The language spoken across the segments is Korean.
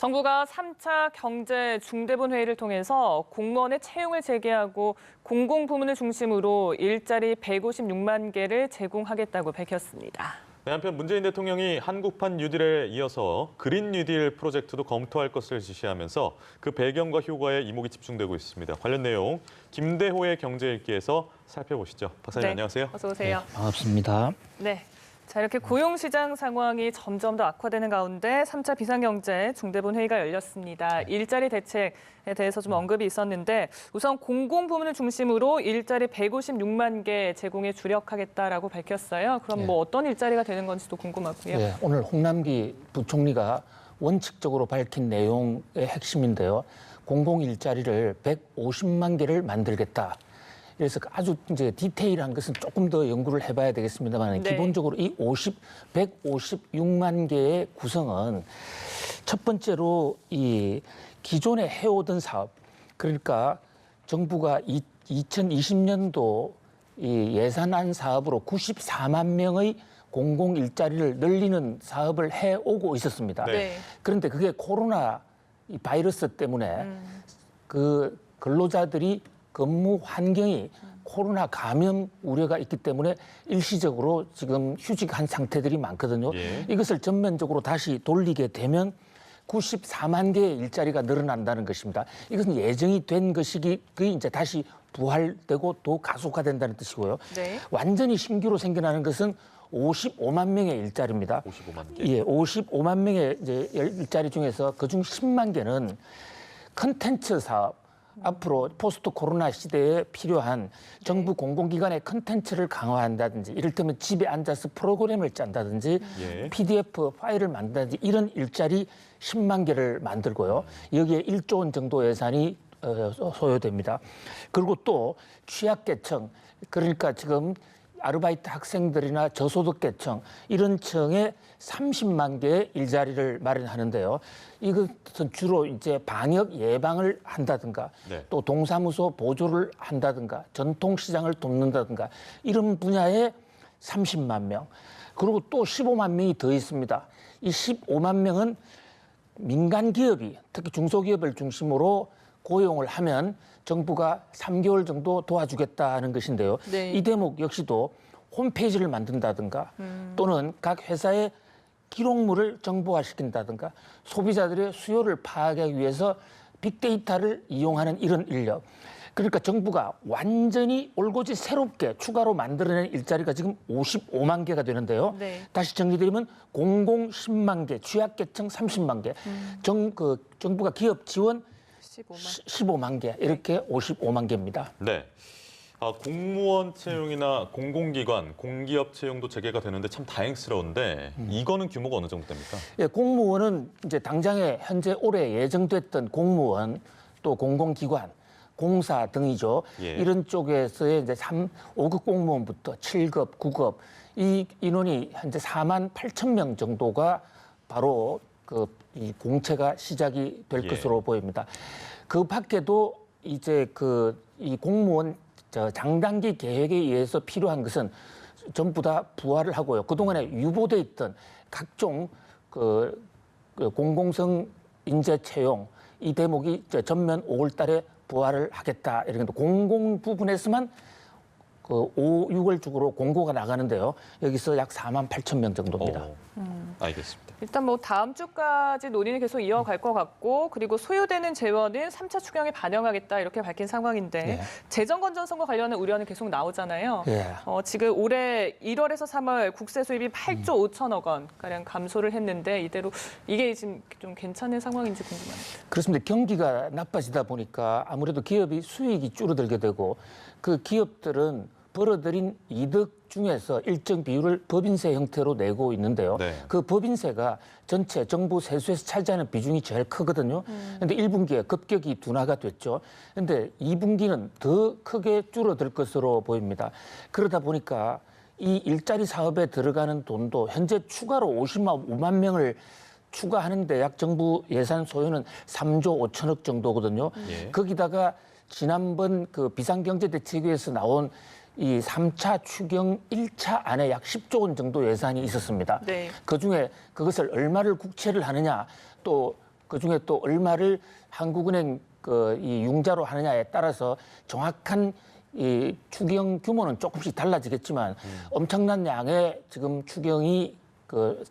정부가 3차 경제 중대본 회의를 통해서 공무원의 채용을 재개하고 공공부문을 중심으로 일자리 156만 개를 제공하겠다고 밝혔습니다. 네, 한편 문재인 대통령이 한국판 뉴딜에 이어서 그린 뉴딜 프로젝트도 검토할 것을 지시하면서 그 배경과 효과에 이목이 집중되고 있습니다. 관련 내용 김대호의 경제일기에서 살펴보시죠. 박사님 네, 안녕하세요. 어서 오세요. 네, 반갑습니다. 네. 자, 이렇게 고용시장 상황이 점점 더 악화되는 가운데 3차 비상경제 중대본 회의가 열렸습니다. 일자리 대책에 대해서 좀 언급이 있었는데 우선 공공부문을 중심으로 일자리 156만 개 제공에 주력하겠다라고 밝혔어요. 그럼 뭐 어떤 일자리가 되는 건지도 궁금하고요. 네, 오늘 홍남기 부총리가 원칙적으로 밝힌 내용의 핵심인데요. 공공 일자리를 150만 개를 만들겠다. 그래서 아주 이제 디테일한 것은 조금 더 연구를 해봐야 되겠습니다만 네. 기본적으로 이 156만 개의 구성은 첫 번째로 이 기존에 해오던 사업, 그러니까 정부가 2020년도 이 예산안 사업으로 94만 명의 공공 일자리를 늘리는 사업을 해오고 있었습니다. 네. 그런데 그게 코로나 이 바이러스 때문에 그 근로자들이 근무 환경이 코로나 감염 우려가 있기 때문에 일시적으로 지금 휴직한 상태들이 많거든요. 예. 이것을 전면적으로 다시 돌리게 되면 94만 개의 일자리가 늘어난다는 것입니다. 이것은 예정이 된 것이기 이제 다시 부활되고 또 가속화된다는 뜻이고요. 네. 완전히 신규로 생겨나는 것은 55만 명의 일자리입니다. 55만 개. 예, 55만 명의 이제 일자리 중에서 그중 10만 개는 컨텐츠 사업. 앞으로 포스트 코로나 시대에 필요한 정부 공공기관의 컨텐츠를 강화한다든지 이를테면 집에 앉아서 프로그램을 짠다든지 예. PDF 파일을 만든다든지 이런 일자리 10만 개를 만들고요. 여기에 1조 원 정도 예산이 소요됩니다. 그리고 또 취약계층, 그러니까 지금 아르바이트 학생들이나 저소득계층 이런 층에 30만 개의 일자리를 마련하는데요. 이것은 주로 이제 방역 예방을 한다든가 네. 또 동사무소 보조를 한다든가 전통시장을 돕는다든가 이런 분야에 30만 명. 그리고 또 15만 명이 더 있습니다. 이 15만 명은 민간 기업이 특히 중소기업을 중심으로 고용을 하면 정부가 3개월 정도 도와주겠다는 것인데요. 네. 이 대목 역시도 홈페이지를 만든다든가 또는 각 회사의 기록물을 정보화시킨다든가 소비자들의 수요를 파악하기 위해서 빅데이터를 이용하는 이런 인력. 그러니까 정부가 완전히 올곧이 새롭게 추가로 만들어낸 일자리가 지금 55만 개가 되는데요. 네. 다시 정리드리면 공공 10만 개, 취약계층 30만 개, 정부가 기업 지원 15만 개, 이렇게 55만 개입니다. 네. 공무원 채용이나 공공기관, 공기업 채용도 재개가 되는데 참 다행스러운데 이거는 규모가 어느 정도 됩니까? 예, 공무원은 이제 당장에 현재 올해 예정됐던 공무원 또 공공기관, 공사 등이죠. 예. 이런 쪽에서의 이제 5급 공무원부터 7급, 9급 이 인원이 현재 4만 8천 명 정도가 바로 이 공채가 시작이 될 예. 것으로 보입니다. 그 밖에도 이제 이 공무원 장단기 계획에 의해서 필요한 것은 전부 다 부활을 하고요. 그동안에 유보돼 있던 각종 공공성 인재 채용 이 대목이 전면 5월 달에 부활을 하겠다. 이런 게 공공 부분에서만 5, 6월 중으로 공고가 나가는데요. 여기서 약 4만 8천 명 정도입니다. 알겠습니다. 일단 뭐 다음 주까지 논의는 계속 이어갈 것 같고 그리고 소요되는 재원은 3차 추경에 반영하겠다 이렇게 밝힌 상황인데 네. 재정 건전성과 관련한 우려는 계속 나오잖아요. 예. 지금 올해 1월에서 3월 국세 수입이 8조 5천억 원 가량 감소를 했는데 이대로 이게 지금 좀 괜찮은 상황인지 궁금합니다. 그렇습니다. 경기가 나빠지다 보니까 아무래도 기업이 수익이 줄어들게 되고 그 기업들은 벌어들인 이득 중에서 일정 비율을 법인세 형태로 내고 있는데요. 네. 그 법인세가 전체 정부 세수에서 차지하는 비중이 제일 크거든요. 그런데 1분기에 급격히 둔화가 됐죠. 그런데 2분기는 더 크게 줄어들 것으로 보입니다. 그러다 보니까 이 일자리 사업에 들어가는 돈도 현재 추가로 55만 명을 추가하는데 약 정부 예산 소요는 3조 5천억 정도거든요. 예. 거기다가 지난번 비상경제대책위에서 나온 이 3차 추경 1차 안에 약 10조 원 정도 예산이 있었습니다. 네. 그중에 그것을 얼마를 국채를 하느냐 또 그중에 또 얼마를 한국은행 이 융자로 하느냐에 따라서 정확한 이 추경 규모는 조금씩 달라지겠지만 엄청난 양의 지금 추경이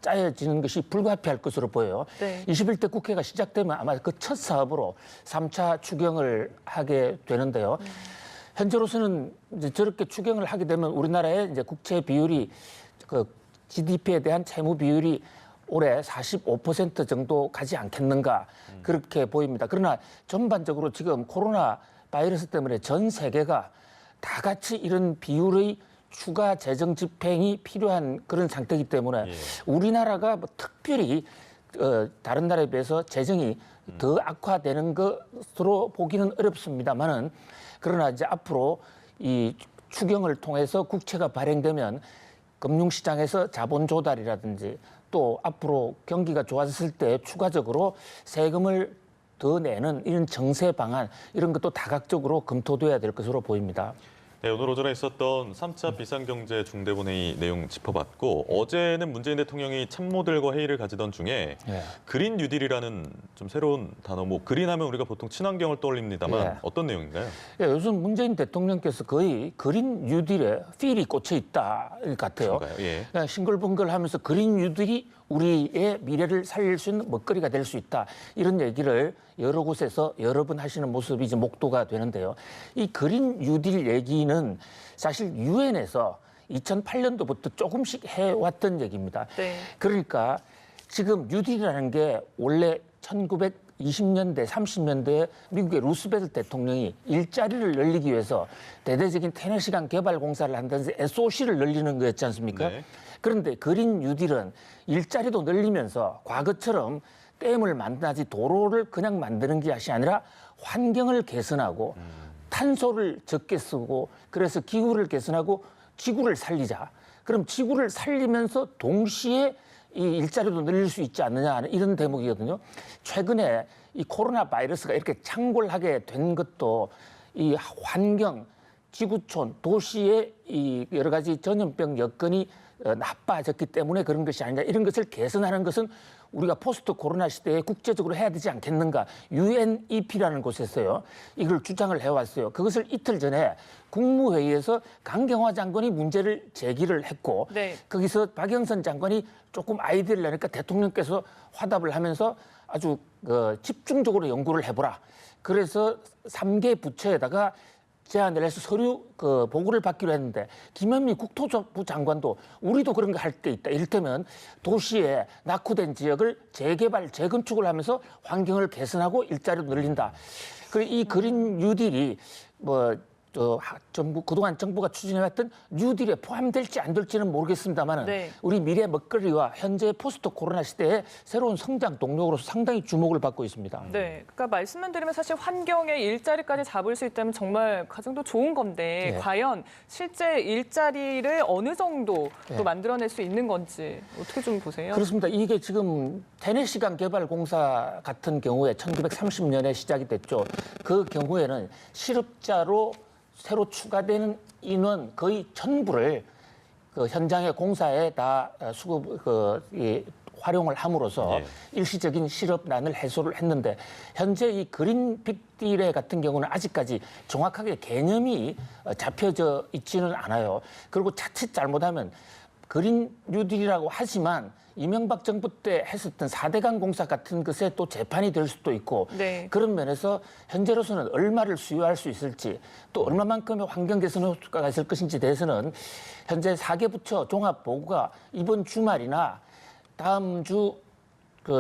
짜여지는 것이 불가피할 것으로 보여요. 네. 21대 국회가 시작되면 아마 그 첫 사업으로 3차 추경을 하게 되는데요. 현재로서는 이제 저렇게 추경을 하게 되면 우리나라의 이제 국채 비율이 GDP에 대한 채무 비율이 올해 45% 정도 가지 않겠는가 그렇게 보입니다. 그러나 전반적으로 지금 코로나 바이러스 때문에 전 세계가 다 같이 이런 비율의 추가 재정 집행이 필요한 그런 상태이기 때문에 우리나라가 뭐 특별히 다른 나라에 비해서 재정이 더 악화되는 것으로 보기는 어렵습니다만은 그러나 이제 앞으로 이 추경을 통해서 국채가 발행되면 금융시장에서 자본 조달이라든지 또 앞으로 경기가 좋아졌을 때 추가적으로 세금을 더 내는 이런 정세 방안 이런 것도 다각적으로 검토돼야 될 것으로 보입니다. 네, 오늘 오전에 있었던 3차 비상경제 중대본회의 내용 짚어봤고 어제는 문재인 대통령이 참모들과 회의를 가지던 중에 그린 뉴딜이라는 좀 새로운 단어, 뭐 그린하면 우리가 보통 친환경을 떠올립니다만 어떤 내용인가요? 요즘 문재인 대통령께서 거의 그린 뉴딜에 필이 꽂혀 있다 같아요. 그냥 싱글벙글하면서 그린 뉴딜이 우리의 미래를 살릴 수 있는 먹거리가 될 수 있다. 이런 얘기를 여러 곳에서 여러 번 하시는 모습이 이제 목도가 되는데요. 이 그린 뉴딜 얘기는 사실 유엔에서 2008년도부터 조금씩 해왔던 얘기입니다. 네. 그러니까 지금 뉴딜이라는 게 원래 1920년대, 30년대에 미국의 루스벨트 대통령이 일자리를 늘리기 위해서 대대적인 테네시강 개발 공사를 한다면서 SOC를 늘리는 거였지 않습니까? 네. 그런데 그린 뉴딜은 일자리도 늘리면서 과거처럼 댐을 만들지 도로를 그냥 만드는 것이 아니라 환경을 개선하고 탄소를 적게 쓰고 그래서 기후를 개선하고 지구를 살리자. 그럼 지구를 살리면서 동시에 이 일자리도 늘릴 수 있지 않느냐 하는 이런 대목이거든요. 최근에 이 코로나 바이러스가 이렇게 창궐하게 된 것도 이 환경, 지구촌, 도시의 이 여러 가지 전염병 여건이 나빠졌기 때문에 그런 것이 아니라 이런 것을 개선하는 것은 우리가 포스트 코로나 시대에 국제적으로 해야 되지 않겠는가. UNEP라는 곳에서요. 이걸 주장을 해왔어요. 그것을 이틀 전에 국무회의에서 강경화 장관이 문제를 제기를 했고 거기서 박영선 장관이 조금 아이디어를 내니까 대통령께서 화답을 하면서 아주 집중적으로 연구를 해보라. 그래서 3개 부처에다가 제안을 해서 서류 보고를 받기로 했는데 김현미 국토부 장관도 우리도 그런 거 할 게 있다. 이를테면 도시에 낙후된 지역을 재개발, 재건축을 하면서 환경을 개선하고 일자리도 늘린다. 그리고 이 그린 뉴딜이 그동안 정부가 추진해왔던 뉴딜에 포함될지 안 될지는 모르겠습니다만 우리 미래 먹거리와 현재 포스트 코로나 시대의 새로운 성장 동력으로서 상당히 주목을 받고 있습니다. 네, 그러니까 말씀만 드리면 사실 환경에 일자리까지 잡을 수 있다면 정말 가장 더 좋은 건데 과연 실제 일자리를 어느 정도 또 만들어낼 수 있는 건지 어떻게 좀 보세요? 그렇습니다. 이게 지금 테네시강 개발 공사 같은 경우에 1930년에 시작이 됐죠. 그 경우에는 실업자로 새로 추가되는 인원 거의 전부를 현장의 공사에 다 활용을 함으로써 일시적인 실업난을 해소를 했는데 현재 이 그린 빅딜 같은 경우는 아직까지 정확하게 개념이 잡혀져 있지는 않아요. 그리고 자칫 잘못하면 그린 뉴딜이라고 하지만 이명박 정부 때 했었던 4대강 공사 같은 것에 또 재판이 될 수도 있고 그런 면에서 현재로서는 얼마를 수요할 수 있을지 또 얼마만큼의 환경 개선 효과가 있을 것인지 대해서는 현재 4개 부처 종합 보고가 이번 주말이나 다음 주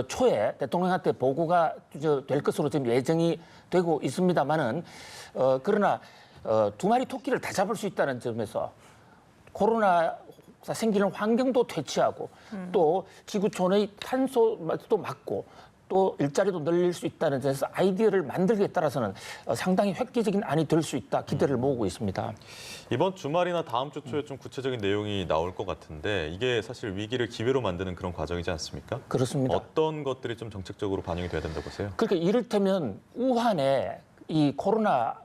초에 대통령한테 보고가 될 것으로 지금 예정이 되고 있습니다만은 그러나 두 마리 토끼를 다 잡을 수 있다는 점에서 코로나 생기는 환경도 퇴치하고 또 지구촌의 탄소도 막고 또 일자리도 늘릴 수 있다는 점에서 아이디어를 만들기에 따라서는 상당히 획기적인 안이 될 수 있다 기대를 모으고 있습니다. 이번 주말이나 다음 주 초에 좀 구체적인 내용이 나올 것 같은데 이게 사실 위기를 기회로 만드는 그런 과정이지 않습니까? 그렇습니다. 어떤 것들이 좀 정책적으로 반영이 돼야 된다고 보세요? 그러니까 이를테면 우한에 이 코로나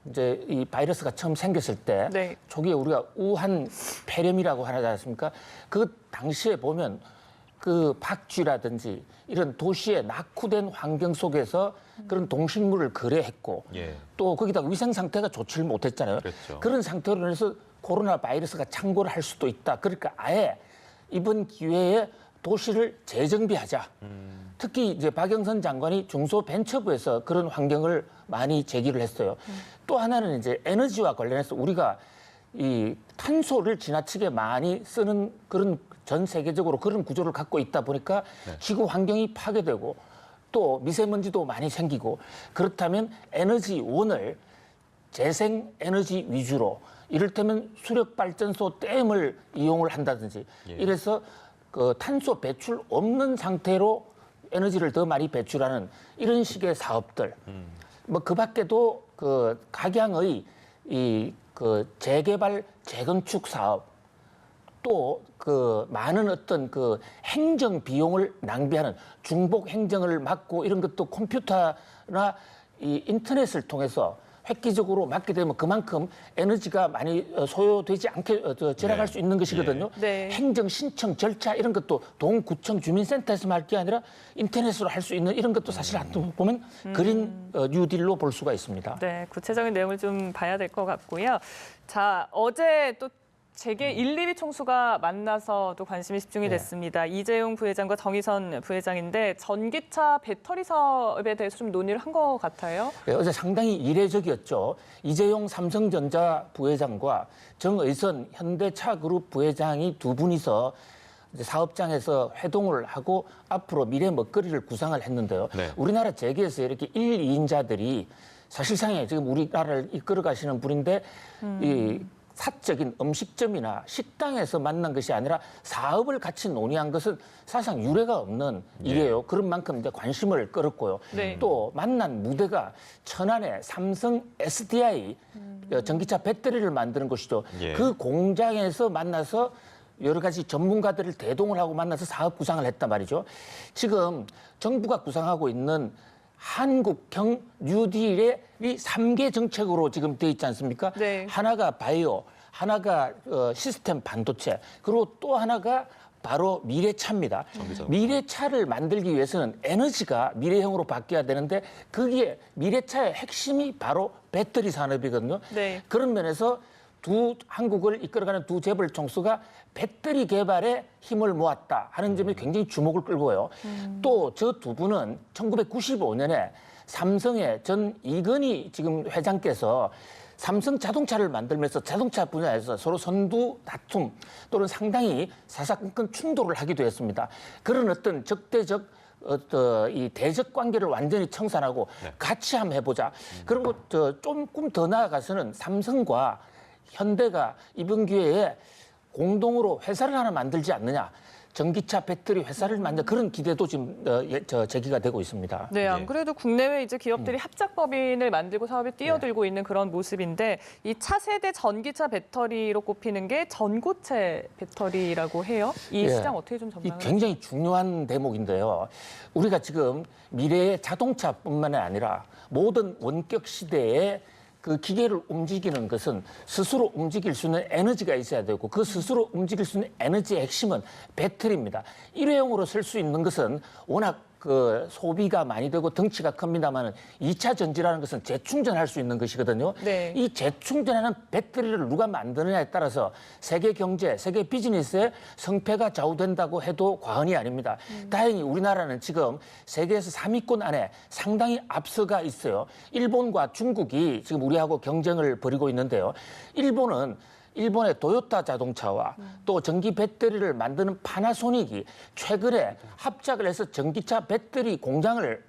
이제 이 바이러스가 처음 생겼을 때 초기에 우리가 우한 폐렴이라고 하지 않습니까? 그 당시에 보면 그 박쥐라든지 이런 도시의 낙후된 환경 속에서 그런 동식물을 거래했고 예. 또 거기다가 위생 상태가 좋지를 못했잖아요. 그랬죠. 그런 상태로 인해서 코로나 바이러스가 창궐을 할 수도 있다. 그러니까 아예 이번 기회에 도시를 재정비하자. 특히 이제 박영선 장관이 중소벤처부에서 그런 환경을 많이 제기를 했어요. 또 하나는 이제 에너지와 관련해서 우리가 이 탄소를 지나치게 많이 쓰는 그런 전 세계적으로 그런 구조를 갖고 있다 보니까 지구 환경이 파괴되고 또 미세먼지도 많이 생기고 그렇다면 에너지원을 재생 에너지 위주로 이를테면 수력 발전소 댐을 이용을 한다든지 이래서 그 탄소 배출 없는 상태로 에너지를 더 많이 배출하는 이런 식의 사업들 뭐 그 밖에도 그 각양의 이 그 재개발 재건축 사업 또 그 많은 어떤 그 행정 비용을 낭비하는 중복 행정을 막고 이런 것도 컴퓨터나 이 인터넷을 통해서 획기적으로 막게 되면 그만큼 에너지가 많이 소요되지 않게 절약할 수 있는 것이거든요. 네. 행정 신청 절차 이런 것도 동구청 주민센터에서만 할 게 아니라 인터넷으로 할 수 있는 이런 것도 사실 보면 그린 뉴딜로 볼 수가 있습니다. 네, 구체적인 내용을 좀 봐야 될 것 같고요. 자, 어제 또 재계 1, 2위 총수가 만나서 또 관심이 집중이 됐습니다. 이재용 부회장과 정의선 부회장인데 전기차 배터리 사업에 대해서 좀 논의를 한 것 같아요. 네, 어제 상당히 이례적이었죠. 이재용 삼성전자 부회장과 정의선 현대차그룹 부회장이 두 분이서 이제 사업장에서 회동을 하고 앞으로 미래 먹거리를 구상을 했는데요. 네. 우리나라 재계에서 이렇게 1, 2인자들이 사실상에 지금 우리나라를 이끌어 가시는 분인데 이 사적인 음식점이나 식당에서 만난 것이 아니라 사업을 같이 논의한 것은 사실상 유례가 없는 일이에요. 그런 만큼 이제 관심을 끌었고요. 네. 또 만난 무대가 천안의 삼성 SDI 전기차 배터리를 만드는 곳이죠. 예. 그 공장에서 만나서 여러 가지 전문가들을 대동을 하고 만나서 사업 구상을 했단 말이죠. 지금 정부가 구상하고 있는 한국형 뉴딜의 이 3개 정책으로 지금 돼 있지 않습니까? 네. 하나가 바이오, 하나가 시스템 반도체, 그리고 또 하나가 바로 미래차입니다. 미래차를 만들기 위해서는 에너지가 미래형으로 바뀌어야 되는데 거기에 미래차의 핵심이 바로 배터리 산업이거든요. 네. 그런 면에서 한국을 이끌어가는 두 재벌 총수가 배터리 개발에 힘을 모았다 하는 점이 굉장히 주목을 끌고요. 또 저 두 분은 1995년에 삼성의 전 이건희 지금 회장께서 삼성 자동차를 만들면서 자동차 분야에서 서로 선두 다툼 또는 상당히 사사건건 충돌을 하기도 했습니다. 그런 어떤 적대적 이 대적 관계를 완전히 청산하고 같이 한번 해보자. 그리고 조금 더 나아가서는 삼성과 현대가 이번 기회에 공동으로 회사를 하나 만들지 않느냐. 전기차 배터리 회사를 만든 그런 기대도 지금 제기가 되고 있습니다. 네, 안 그래도 국내외 이제 기업들이 합작법인을 만들고 사업에 뛰어들고 있는 그런 모습인데 이 차세대 전기차 배터리로 꼽히는 게 전고체 배터리라고 해요. 이 시장 어떻게 좀 이 전망을 굉장히 중요한 대목인데요. 우리가 지금 미래의 자동차뿐만 아니라 모든 원격 시대에 그 기계를 움직이는 것은 스스로 움직일 수 있는 에너지가 있어야 되고 그 스스로 움직일 수 있는 에너지의 핵심은 배터리입니다. 일회용으로 쓸 수 있는 것은 워낙 그 소비가 많이 되고 덩치가 큽니다만 2차 전지라는 것은 재충전할 수 있는 것이거든요. 네. 이 재충전하는 배터리를 누가 만드느냐에 따라서 세계 경제, 세계 비즈니스의 성패가 좌우된다고 해도 과언이 아닙니다. 다행히 우리나라는 지금 세계에서 3위권 안에 상당히 앞서가 있어요. 일본과 중국이 지금 우리하고 경쟁을 벌이고 있는데요. 일본의 도요타 자동차와 또 전기 배터리를 만드는 파나소닉이 최근에 합작을 해서 전기차 배터리 공장을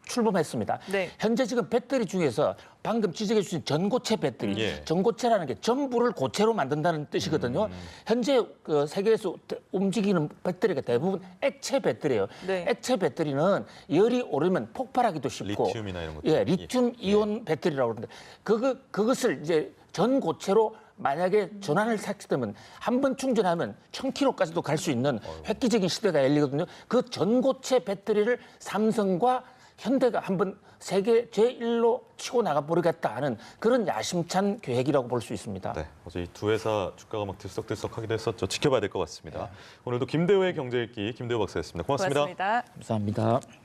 출범했습니다. 네. 현재 지금 배터리 중에서 방금 지적해 주신 전고체 배터리, 전고체라는 게 전부를 고체로 만든다는 뜻이거든요. 현재 그 세계에서 움직이는 배터리가 대부분 액체 배터리예요. 네. 액체 배터리는 열이 오르면 폭발하기도 쉽고, 리튬이나 이런 것들. 예, 리튬 이온 배터리라고 그러는데 그것을 이제 전고체로 만약에 전환을 하게 되면 한 번 충전하면 1000km까지도 갈 수 있는 획기적인 시대가 열리거든요. 그 전고체 배터리를 삼성과 현대가 한번 세계 제1로 치고 나가버리겠다 하는 그런 야심찬 계획이라고 볼 수 있습니다. 네, 어제 이 두 회사 주가가 막 들썩들썩하기도 했었죠. 지켜봐야 될 것 같습니다. 오늘도 김대호의 경제 읽기 김대호 박사였습니다. 고맙습니다. 고맙습니다. 감사합니다.